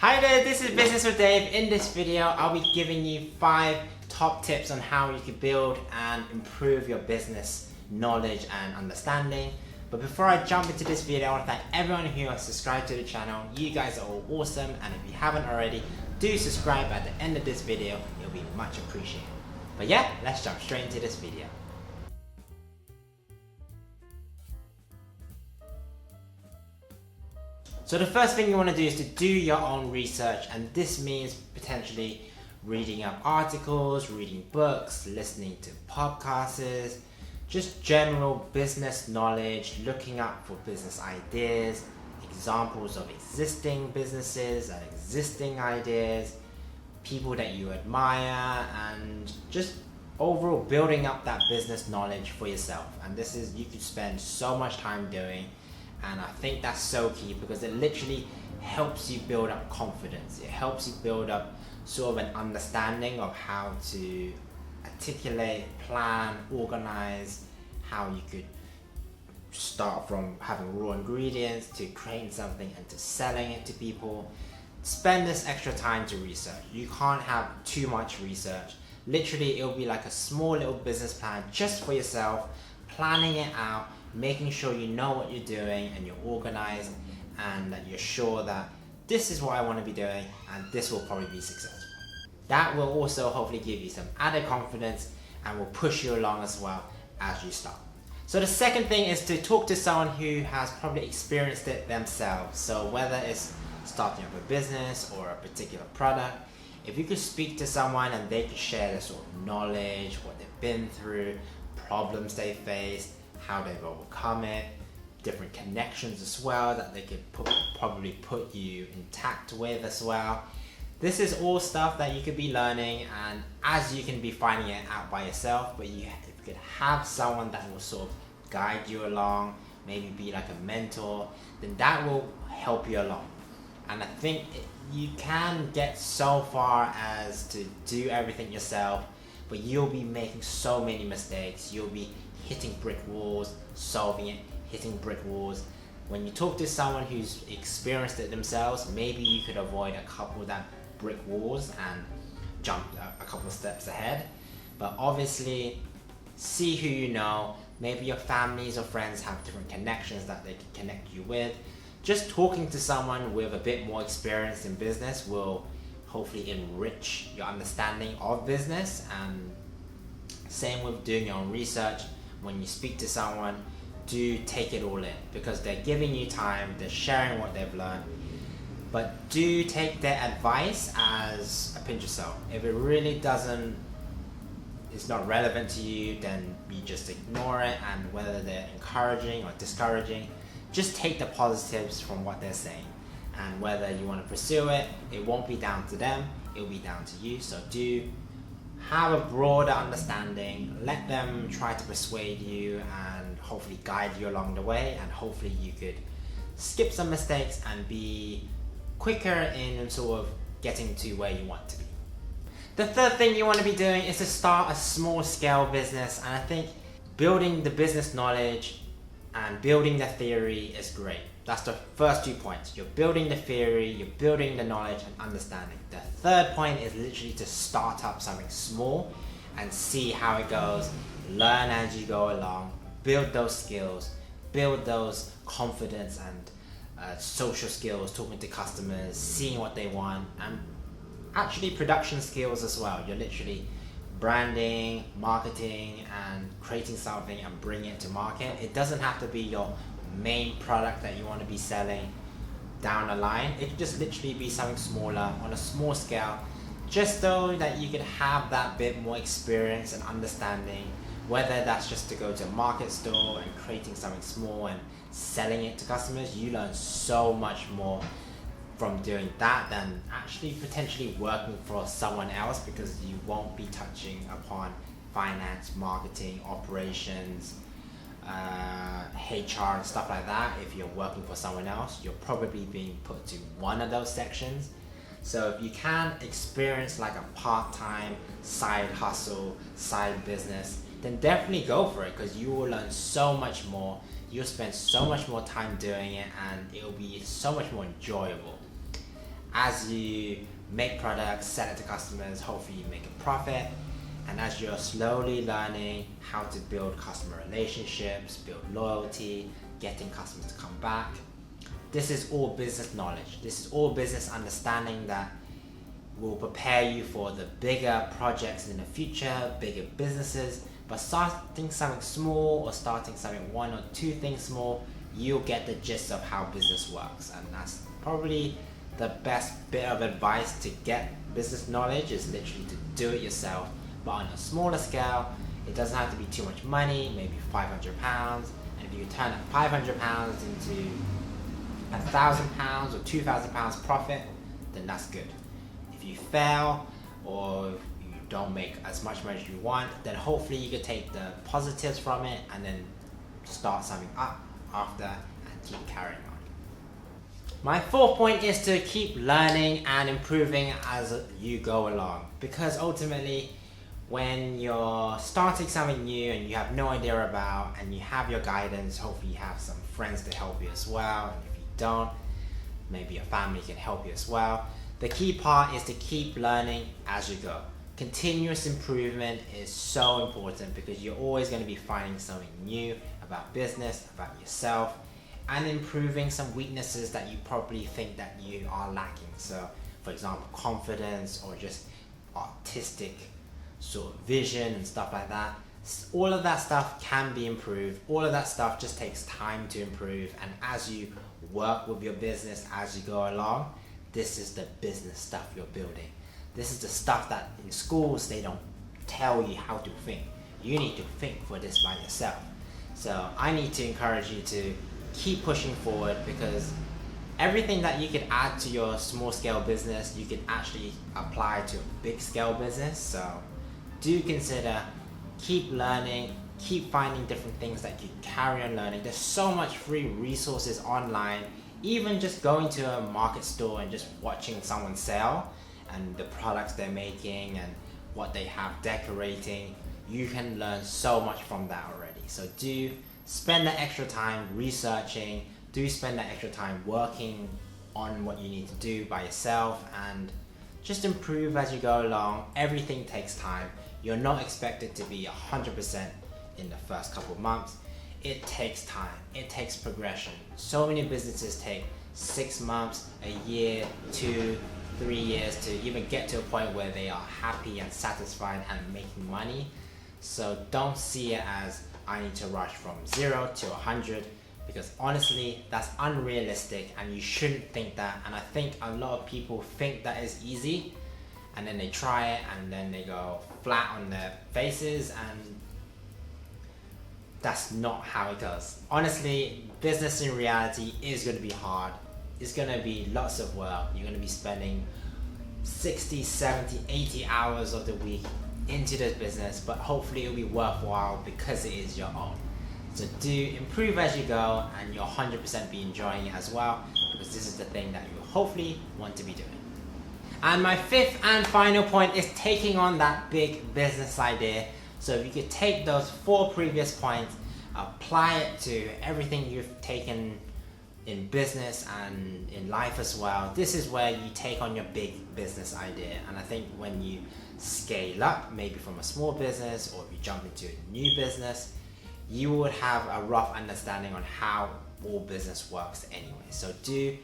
Hi there, this is Business with Dave. In this video, I'll be giving you 5 top tips on how you can build and improve your business knowledge and understanding. But before I jump into this video, I want to thank everyone who has subscribed to the channel. You guys are all awesome, and if you haven't already, do subscribe at the end of this video. It'll be much appreciated. But yeah, let's jump straight into this video. So the first thing you want to do is to do your own research, and this means potentially reading up articles, reading books, listening to podcasts, just general business knowledge, looking up for business ideas, examples of existing businesses and existing ideas, people that you admire, and just overall building up that business knowledge for yourself. And this is, you could spend so much time doing. And I think that's so key because it literally helps you build up confidence. It helps you build up sort of an understanding of how to articulate, plan, organize, how you could start from having raw ingredients to creating something and to selling it to people. Spend this extra time to research. You can't have too much research. Literally, it'll be like a small little business plan just for yourself, planning it out, making sure you know what you're doing and you're organized and that you're sure that this is what I want to be doing and this will probably be successful. That will also hopefully give you some added confidence and will push you along as well as you start. So the second thing is to talk to someone who has probably experienced it themselves. So whether it's starting up a business or a particular product, if you could speak to someone and they could share their sort of knowledge, what they've been through, problems they faced, how they've overcome it, different connections as well that they could probably put you intact with as well. This is all stuff that you could be learning, and as you can be finding it out by yourself, but if you could have someone that will sort of guide you along, maybe be like a mentor, then that will help you along. And I think you can get so far as to do everything yourself, but you'll be making so many mistakes. You'll be hitting brick walls, solving it, hitting brick walls. When you talk to someone who's experienced it themselves, maybe you could avoid a couple of that brick walls and jump a couple of steps ahead. But obviously, see who you know. Maybe your families or friends have different connections that they can connect you with. Just talking to someone with a bit more experience in business will hopefully enrich your understanding of business. And same with doing your own research. When you speak to someone, do take it all in because they're giving you time, they're sharing what they've learned. But do take their advice as a pinch of salt. If it really it's not relevant to you, then you just ignore it. And whether they're encouraging or discouraging, just take the positives from what they're saying. And whether you want to pursue it, it won't be down to them, it'll be down to you. So do have a broader understanding, let them try to persuade you and hopefully guide you along the way, and hopefully you could skip some mistakes and be quicker in sort of getting to where you want to be. The third thing you want to be doing is to start a small scale business, and I think building the business knowledge and building the theory is great. That's the first 2 points. You're building the theory, you're building the knowledge and understanding. The third point is literally to start up something small and see how it goes. Learn as you go along, build those skills, build those confidence and social skills, talking to customers, seeing what they want, and actually production skills as well. You're literally branding, marketing, and creating something and bringing it to market. It doesn't have to be your main product that you want to be selling down the line. It could just literally be something smaller on a small scale, just so that you can have that bit more experience and understanding, whether that's just to go to a market store and creating something small and selling it to customers. You learn so much more from doing that than actually potentially working for someone else, because you won't be touching upon finance, marketing, operations, HR and stuff like that. If you're working for someone else, you're probably being put to one of those sections. So if you can experience like a part-time side hustle, side business, then definitely go for it, because you will learn so much more. You'll spend so much more time doing it, and it'll be so much more enjoyable. as you make products, sell it to customers, hopefully you make a profit. And as you're slowly learning how to build customer relationships, build loyalty, getting customers to come back, this is all business knowledge. This is all business understanding that will prepare you for the bigger projects in the future, bigger businesses. But starting something small or starting something 1 or 2 things small, you'll get the gist of how business works. And that's probably the best bit of advice to get business knowledge, is literally to do it yourself, but on a smaller scale. It doesn't have to be too much money, maybe £500. And if you turn that £500 into £1,000 or £2,000 profit, then that's good. If you fail or you don't make as much money as you want, then hopefully you can take the positives from it and then start something up after and keep carrying on. My 4th point is to keep learning and improving as you go along, because ultimately when you're starting something new and you have no idea about, and you have your guidance, hopefully you have some friends to help you as well, and if you don't, maybe your family can help you as well. The key part is to keep learning as you go. Continuous improvement is so important, because you're always going to be finding something new about business, about yourself, and improving some weaknesses that you probably think that you are lacking. So for example, confidence or just artistic sort of vision and stuff like that. All of that stuff can be improved. All of that stuff just takes time to improve. And as you work with your business as you go along, this is the business stuff you're building. This is the stuff that in schools they don't tell you how to think. You need to think for this by yourself. So I need to encourage you to keep pushing forward, because everything that you can add to your small scale business, you can actually apply to a big scale business. So do consider, keep learning, keep finding different things that you carry on learning. There's so much free resources online. Even just going to a market store and just watching someone sell and the products they're making and what they have decorating, you can learn so much from that already. So do spend that extra time researching, do spend that extra time working on what you need to do by yourself, and just improve as you go along. Everything takes time. You're not expected to be 100% in the first couple of months. It takes time, it takes progression. So many businesses take 6 months, a year, 2, 3 years to even get to a point where they are happy and satisfied and making money. So don't see it as I need to rush from 0 to 100, because honestly that's unrealistic and you shouldn't think that. And I think a lot of people think that is easy, and then they try it and then they go flat on their faces, and that's not how it goes. Honestly, business in reality is going to be hard. It's going to be lots of work. You're going to be spending 60, 70, 80 hours of the week into this business, but hopefully it'll be worthwhile because it is your own. So do improve as you go, and you'll 100% be enjoying it as well, because this is the thing that you hopefully want to be doing. And my 5th and final point is taking on that big business idea. So if you could take those 4 previous points, apply it to everything you've taken in business and in life as well. This is where you take on your big business idea. And I think when you scale up, maybe from a small business, or if you jump into a new business, you would have a rough understanding on how all business works anyway. So do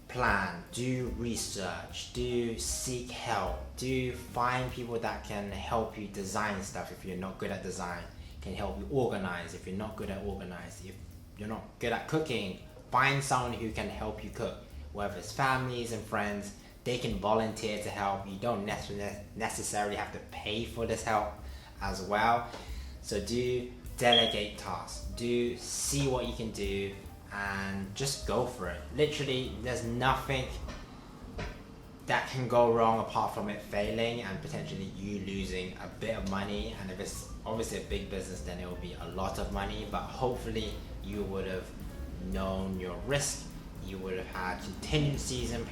plan, do research, do seek help, do find people that can help you design stuff if you're not good at design, can help you organize if you're not good at organize. If you're not good at cooking, find someone who can help you cook, whether it's families and friends. They can volunteer to help. You don't necessarily have to pay for this help as well. So do delegate tasks, do see what you can do, and just go for it. Literally, there's nothing that can go wrong apart from it failing and potentially you losing a bit of money. And if it's obviously a big business, then it will be a lot of money, but hopefully you would have known your risk, you would have had contingencies in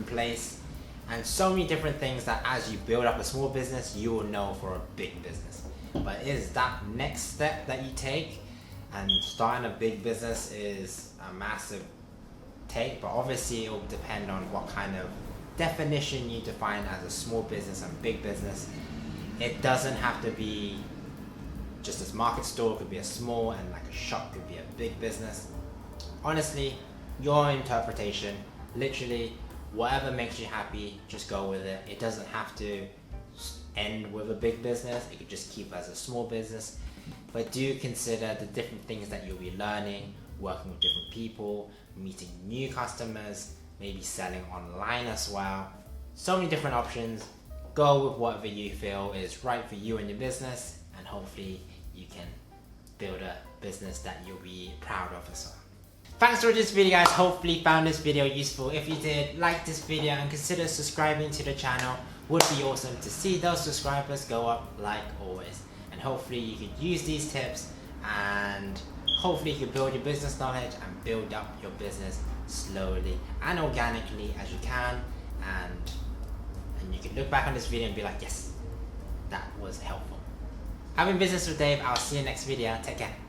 place, and so many different things that as you build up a small business, you will know for a big business. But it is that next step that you take, and starting a big business is a massive take, but obviously it will depend on what kind of definition you define as a small business and big business. It doesn't have to be just a market store, could be a small, and like a shop could be a big business. Honestly, your interpretation, literally whatever makes you happy, just go with it. It doesn't have to end with a big business, it could just keep as a small business. But do consider the different things that you'll be learning, working with different people, meeting new customers, maybe selling online as well. So many different options. Go with whatever you feel is right for you and your business, and hopefully you can build a business that you'll be proud of as well. Thanks for watching this video, guys. Hopefully you found this video useful. If you did, like this video and consider subscribing to the channel. Would be awesome to see those subscribers go up like always. And hopefully you could use these tips, and hopefully you can build your business knowledge and build up your business slowly and organically as you can, and you can look back on this video and be like, yes, that was helpful. I've been Business with Dave. I'll see you next video. Take care.